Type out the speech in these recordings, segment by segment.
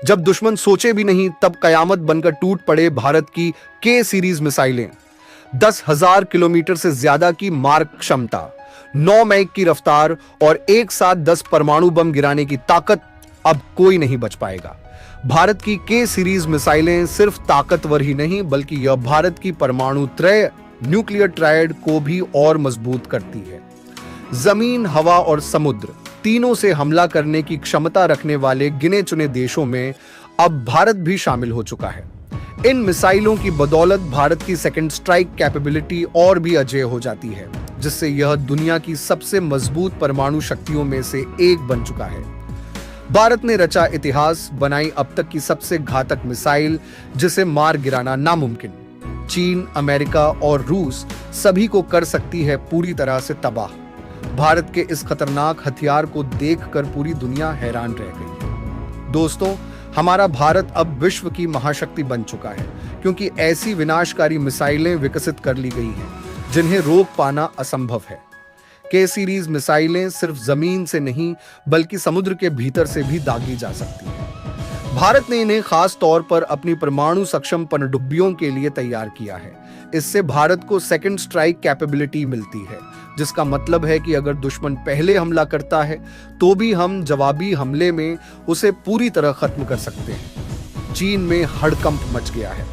जब दुश्मन सोचे भी नहीं तब कयामत बनकर टूट पड़े भारत की के सीरीज मिसाइलें। 10,000 किलोमीटर से ज्यादा की मारक क्षमता, 9 मैक की रफ्तार और एक साथ 10 परमाणु बम गिराने की ताकत, अब कोई नहीं बच पाएगा। भारत की के सीरीज मिसाइलें सिर्फ ताकतवर ही नहीं बल्कि यह भारत की परमाणु त्रय न्यूक्लियर ट्रायड को भी और मजबूत करती है। जमीन, हवा और समुद्र तीनों से हमला करने की क्षमता रखने वाले गिने चुने देशों में अब भारत भी शामिल हो चुका है। इन मिसाइलों की बदौलत भारत की सेकंड स्ट्राइक कैपेबिलिटी और भी अजेय हो जाती है, जिससे यह दुनिया की सबसे मजबूत परमाणु शक्तियों में से एक बन चुका है। भारत ने रचा इतिहास, बनाई अब तक की सबसे घातक मिसाइल जिसे मार गिराना नामुमकिन। चीन, अमेरिका और रूस सभी को कर सकती है पूरी तरह से तबाह। भारत के इस खतरनाक हथियार को देखकर पूरी दुनिया हैरान रह गई है। दोस्तों, हमारा भारत अब विश्व की महाशक्ति बन चुका है क्योंकि ऐसी विनाशकारी मिसाइलें विकसित कर ली गई हैं जिन्हें रोक पाना असंभव है। के सीरीज मिसाइलें सिर्फ जमीन से नहीं बल्कि समुद्र के भीतर से भी दागी जा सकती हैं। भारत ने इन्हें खास तौर पर अपनी परमाणु सक्षम पनडुब्बियों के लिए तैयार किया है। इससे भारत को सेकंड स्ट्राइक कैपेबिलिटी मिलती है, जिसका मतलब है कि अगर दुश्मन पहले हमला करता है तो भी हम जवाबी हमले में उसे पूरी तरह खत्म कर सकते हैं। चीन में हड़कंप मच गया है।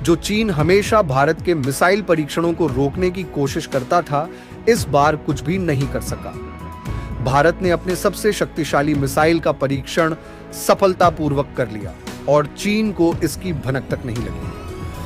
जो चीन हमेशा भारत के मिसाइल परीक्षणों को रोकने की कोशिश करता था, इस बार कुछ भी नहीं कर सका। भारत ने अपने सबसे शक्तिशाली मिसाइल का परीक्षण सफलतापूर्वक कर लिया और चीन को इसकी भनक तक नहीं लगी।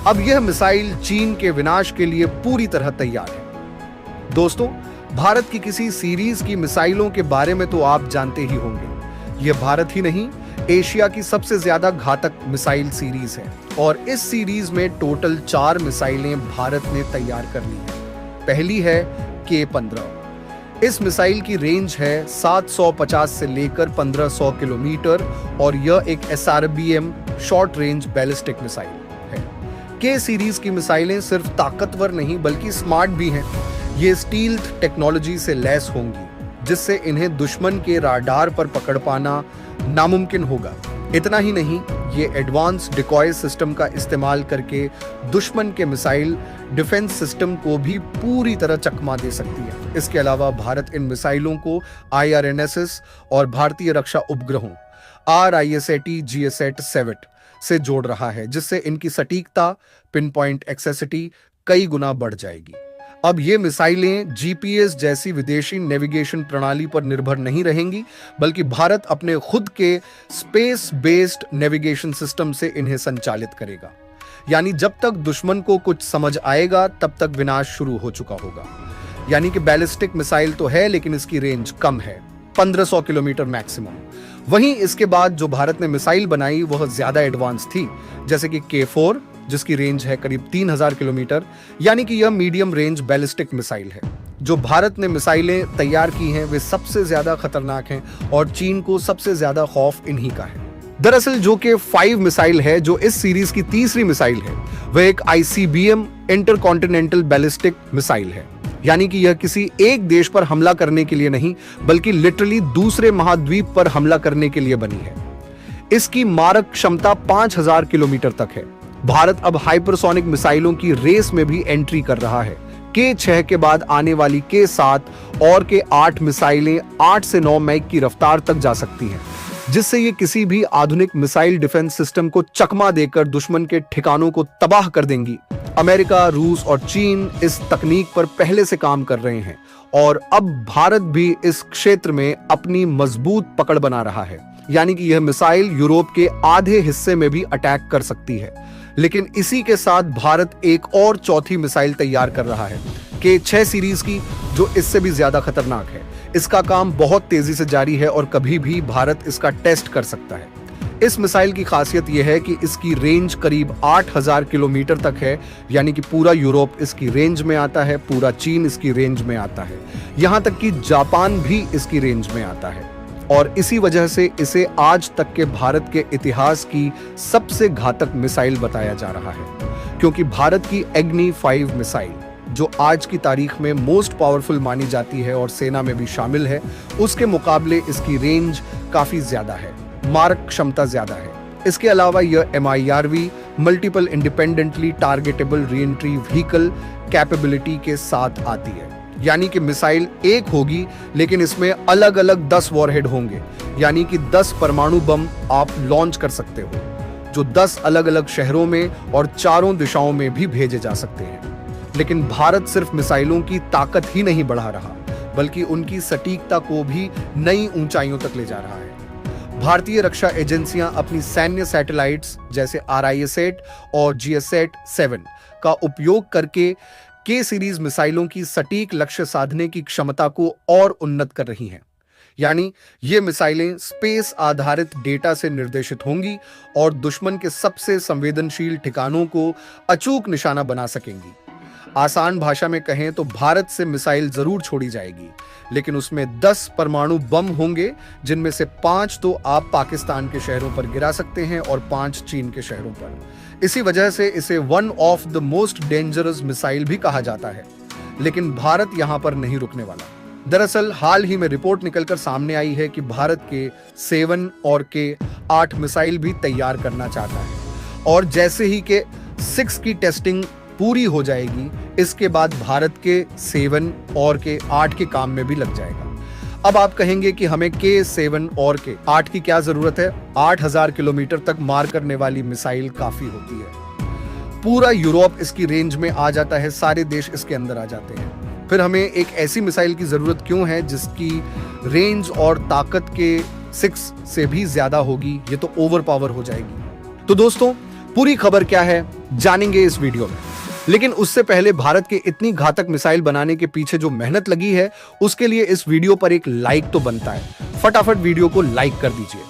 अब यह मिसाइल चीन के विनाश के लिए पूरी तरह तैयार है। दोस्तों, भारत की किसी सीरीज की मिसाइलों के बारे में तो आप जानते ही होंगे। यह भारत ही नहीं, एशिया की सबसे ज्यादा घातक मिसाइल सीरीज है और इस सीरीज में टोटल 4 मिसाइलें भारत ने तैयार कर ली हैं। पहली है K-15। इस मिसाइल की रेंज है 750 से लेकर 1500 किलोमीटर और यह एक SRBM short range ballistic missile है। के सीरीज की मिसाइलें सिर्फ ताकतवर नहीं बल्कि स्मार्ट भी हैं। ये स्टील्थ टेक्नोलॉजी से लैस होंगी, जिससे इन्हें दुश्मन के राडार पर पकड़ पाना नामुमकिन होगा। इतना ही नहीं, ये एडवांस डिकॉय सिस्टम का इस्तेमाल करके दुश्मन के मिसाइल डिफेंस सिस्टम को भी पूरी तरह चकमा दे सकती है। इसके अलावा भारत इन मिसाइलों को IRNSS और भारतीय रक्षा उपग्रहों RISAT GSAT सेवेट से जोड़ रहा है, जिससे इनकी सटीकता, पिन पॉइंट एक्सेसिटी कई गुना बढ़ जाएगी। अब ये मिसाइलें GPS जैसी विदेशी नेविगेशन प्रणाली पर निर्भर नहीं रहेंगी, बल्कि भारत अपने खुद के स्पेस बेस्ड नेविगेशन सिस्टम से इन्हें संचालित करेगा। यानी जब तक दुश्मन को कुछ समझ आएगा तब तक विनाश शुरू हो चुका होगा। यानी कि बैलिस्टिक मिसाइल तो है लेकिन इसकी रेंज कम है, 1500 किलोमीटर मैक्सिमम। वहीं इसके बाद जो भारत ने मिसाइल बनाई वह ज्यादा एडवांस थी, जैसे कि K-4 जिसकी रेंज है करीब 3000 किलोमीटर, यानी कि यह मीडियम रेंज बैलिस्टिक मिसाइल है। जो भारत ने मिसाइलें तैयार की हैं वे सबसे ज्यादा खतरनाक हैं और चीन को सबसे ज्यादा खौफ इन्हीं का है। दरअसल जो कि 5 मिसाइल है, जो इस सीरीज की तीसरी मिसाइल है, वह एक ICBM इंटरकॉन्टिनेंटल बैलिस्टिक मिसाइल है। यानी कि यह किसी एक देश पर हमला करने के लिए नहीं बल्कि लिटरली दूसरे महाद्वीप पर हमला करने के लिए बनी है। इसकी मारक क्षमता 5000 किलोमीटर तक है। भारत अब हाइपरसोनिक मिसाइलों की रेस में भी एंट्री कर रहा है। K-6 के बाद आने वाली K-7 और K-8 मिसाइलें 8 से 9 मैक की रफ्तार तक जा सकती हैं, जिससे ये किसी भी आधुनिक मिसाइल डिफेंस सिस्टम को चकमा देकर दुश्मन के ठिकानों को तबाह कर देंगी। अमेरिका, रूस और चीन इस तकनीक पर पहले से काम कर रहे हैं और अब भारत भी इस क्षेत्र में अपनी मजबूत पकड़ बना रहा है। यानी कि यह मिसाइल यूरोप के आधे हिस्से में भी अटैक कर सकती है। लेकिन इसी के साथ भारत एक और चौथी मिसाइल तैयार कर रहा है, K-6 सीरीज की, जो इससे भी ज्यादा खतरनाक है। इसका काम बहुत तेजी से जारी है और कभी भी भारत इसका टेस्ट कर सकता है। इस मिसाइल की खासियत यह है कि इसकी रेंज करीब 8000 किलोमीटर तक है, यानी कि पूरा यूरोप इसकी रेंज में आता है, पूरा चीन इसकी रेंज में आता है, यहां तक कि जापान भी इसकी रेंज में आता है। और इसी वजह से इसे आज तक के भारत के इतिहास की सबसे घातक मिसाइल बताया जा रहा है, क्योंकि भारत की अग्नि-5 मिसाइल, जो आज की तारीख में मोस्ट पावरफुल मानी जाती है और सेना में भी शामिल है, उसके मुकाबले इसकी रेंज काफी ज्यादा है, मारक क्षमता ज्यादा है। इसके अलावा यह MIRV multiple independently targetable re entry vehicle capability के साथ आती है, यानी कि मिसाइल एक होगी लेकिन इसमें अलग अलग 10 वॉरहेड होंगे, यानी कि 10 परमाणु बम आप लॉन्च कर सकते हो, जो 10 अलग अलग शहरों में और चारों दिशाओं में भी भेजे जा सकते हैं। लेकिन भारत सिर्फ मिसाइलों की ताकत ही नहीं बढ़ा रहा, बल्कि उनकी सटीकता को भी नई ऊंचाइयों तक ले जा रहा है। भारतीय रक्षा एजेंसियां अपनी सैन्य सैटेलाइट्स जैसे RISAT और GSAT-7 का उपयोग करके के सीरीज मिसाइलों की सटीक लक्ष्य साधने की क्षमता को और उन्नत कर रही हैं। यानी ये मिसाइलें स्पेस आधारित डेटा से निर्देशित होंगी और दुश्मन के सबसे संवेदनशील ठिकानों को अचूक निशाना बना सकेंगी। आसान भाषा में कहें तो भारत से मिसाइल जरूर छोड़ी जाएगी, लेकिन उसमें 10 परमाणु बम होंगे, जिनमें से 5 तो आप पाकिस्तान के शहरों पर गिरा सकते हैं और 5 चीन के शहरों पर। इसी वजह से इसे one of the most dangerous missile भी कहा जाता है। लेकिन भारत यहां पर नहीं रुकने वाला। दरअसल हाल ही में रिपोर्ट निकलकर सामने आई है कि भारत के 7 और के 8 मिसाइल भी तैयार करना चाहता है, और जैसे ही के 6 की टेस्टिंग पूरी हो जाएगी, इसके बाद भारत के 7 और के 8 के काम में भी लग जाएगा। अब आप कहेंगे कि हमें के 7 और के 8 की क्या जरूरत है? 8000 किलोमीटर तक मार करने वाली मिसाइल काफी होती है। पूरा यूरोप इसकी रेंज में आ जाता है, सारे देश इसके अंदर आ जाते हैं। फिर हमें एक ऐसी मिसाइल की जरूरत क्यों है जिसकी रेंज और ताकत के 6 से भी ज्यादा होगी? ये तो ओवर पावर हो जाएगी। तो दोस्तों, पूरी खबर क्या है जानेंगे इस वीडियो में। लेकिन उससे पहले भारत के इतनी घातक मिसाइल बनाने के पीछे जो मेहनत लगी है, उसके लिए इस वीडियो पर एक लाइक तो बनता है। फटाफट वीडियो को लाइक कर दीजिए।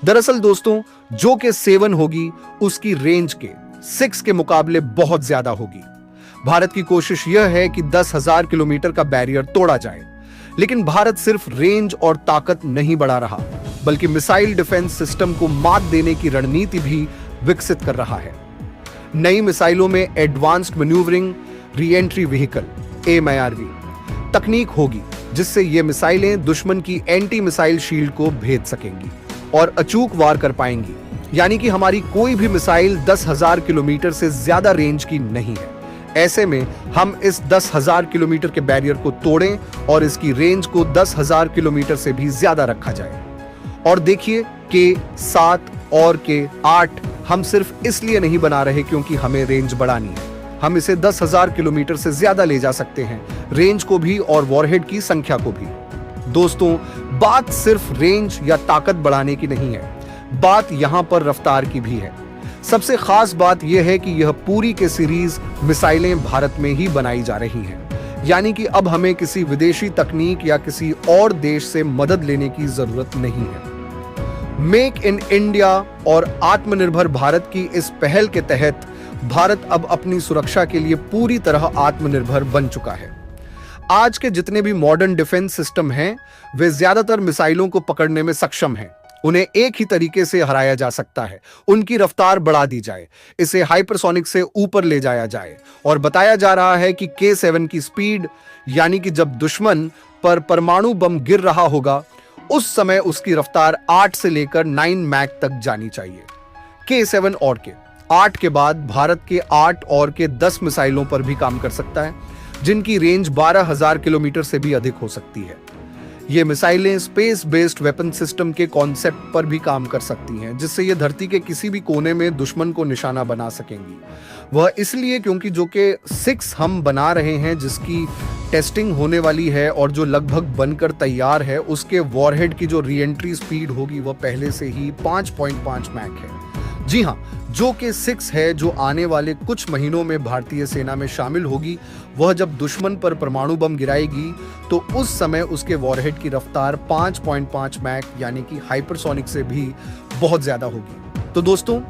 दरअसल दोस्तों, जो के 7 होगी उसकी रेंज के 6 के मुकाबले बहुत ज्यादा होगी। भारत की कोशिश यह है कि 10,000 किलोमीटर का बैरियर तोड़ा जाए, लेकिन भारत सिर्फ रेंज और ताकत नहीं बढ़ा रहा, बल्कि मिसाइल डिफेंस सिस्टम को मात देने की रणनीति भी विकसित कर रहा है। नई मिसाइलों में advanced manoeuvring re entry vehicle MIRV तकनीक होगी, जिससे ये मिसाइलें दुश्मन की एंटी मिसाइल शील्ड को भेद सकेंगी और अचूक वार कर पाएंगी। यानी कि हमारी कोई भी मिसाइल 10,000 किलोमीटर से ज्यादा रेंज की नहीं है। ऐसे में हम इस 10,000 किलोमीटर के बैरियर को तोड़ें और इसकी रेंज को 10,000 किलोमीटर से भी ज्यादा रखा जाए। और देखिए, के 7 और के 8 हम सिर्फ इसलिए नहीं बना रहे क्योंकि हमें रेंज बढ़ानी है। हम इसे 10,000 किलोमीटर से ज्यादा ले जा सकते हैं, रेंज को भी और वॉरहेड की संख्या को भी। दोस्तों, बात सिर्फ रेंज या ताकत बढ़ाने की नहीं है, बात यहां पर रफ्तार की भी है। सबसे खास बात यह है कि यह पूरी के सीरीज मिसाइलें भारत में ही बनाई जा रही हैं। यानी कि अब हमें किसी विदेशी तकनीक या किसी और देश से मदद लेने की जरूरत नहीं है। मेक इन इंडिया और आत्मनिर्भर भारत की इस पहल के तहत भारत अब अपनी सुरक्षा के लिए पूरी तरह आत्मनिर्भर बन चुका है। आज के जितने भी मॉडर्न डिफेंस सिस्टम हैं, वे ज्यादातर मिसाइलों को पकड़ने में सक्षम हैं। उन्हें एक ही तरीके से हराया जा सकता है, उनकी रफ्तार बढ़ा दी जाए, इसे हाइपरसोनिक से ऊपर ले जाया जाए। और बताया जा रहा है कि के 7 की स्पीड, यानी कि जब दुश्मन पर परमाणु बम गिर रहा होगा, उस समय उसकी रफ्तार 8 से लेकर 9 मैक तक जानी चाहिए। के 7 और के 8 के बाद भारत के 8 और के 10 मिसाइलों पर भी काम कर सकता है, जिनकी रेंज 12,000 किलोमीटर से भी अधिक हो सकती है। ये मिसाइलें स्पेस बेस्ड वेपन सिस्टम के कॉन्सेप्ट पर भी काम कर सकती हैं, जिससे ये धरती के किसी भी कोने में दुश्मन को निशाना बना सकेंगी। वह इसलिए क्योंकि जो के 6 हम बना रहे हैं, जिसकी टेस्टिंग होने वाली है और जो लगभग बनकर तैयार है, उसके वॉरहेड की जो री एंट्री स्पीड होगी वह पहले से ही 5.5 मैक है। जी हाँ, जो के 6 है, जो आने वाले कुछ महीनों में भारतीय सेना में शामिल होगी। वह जब दुश्मन पर परमाणु बम गिराएगी तो उस समय उसके वॉरहेड की रफ्तार 5.5 मैक यानी कि हाइपरसोनिक से भी बहुत ज्यादा होगी। तो दोस्तों,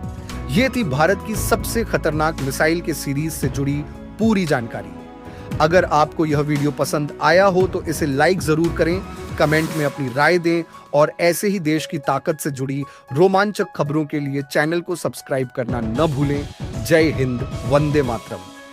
ये थी भारत की सबसे खतरनाक मिसाइल के सीरीज से जुड़ी पूरी जानकारी। अगर आपको यह वीडियो पसंद आया हो तो इसे लाइक जरूर करें, कमेंट में अपनी राय दें और ऐसे ही देश की ताकत से जुड़ी रोमांचक खबरों के लिए चैनल को सब्सक्राइब करना न भूलें। जय हिंद, वंदे मातरम।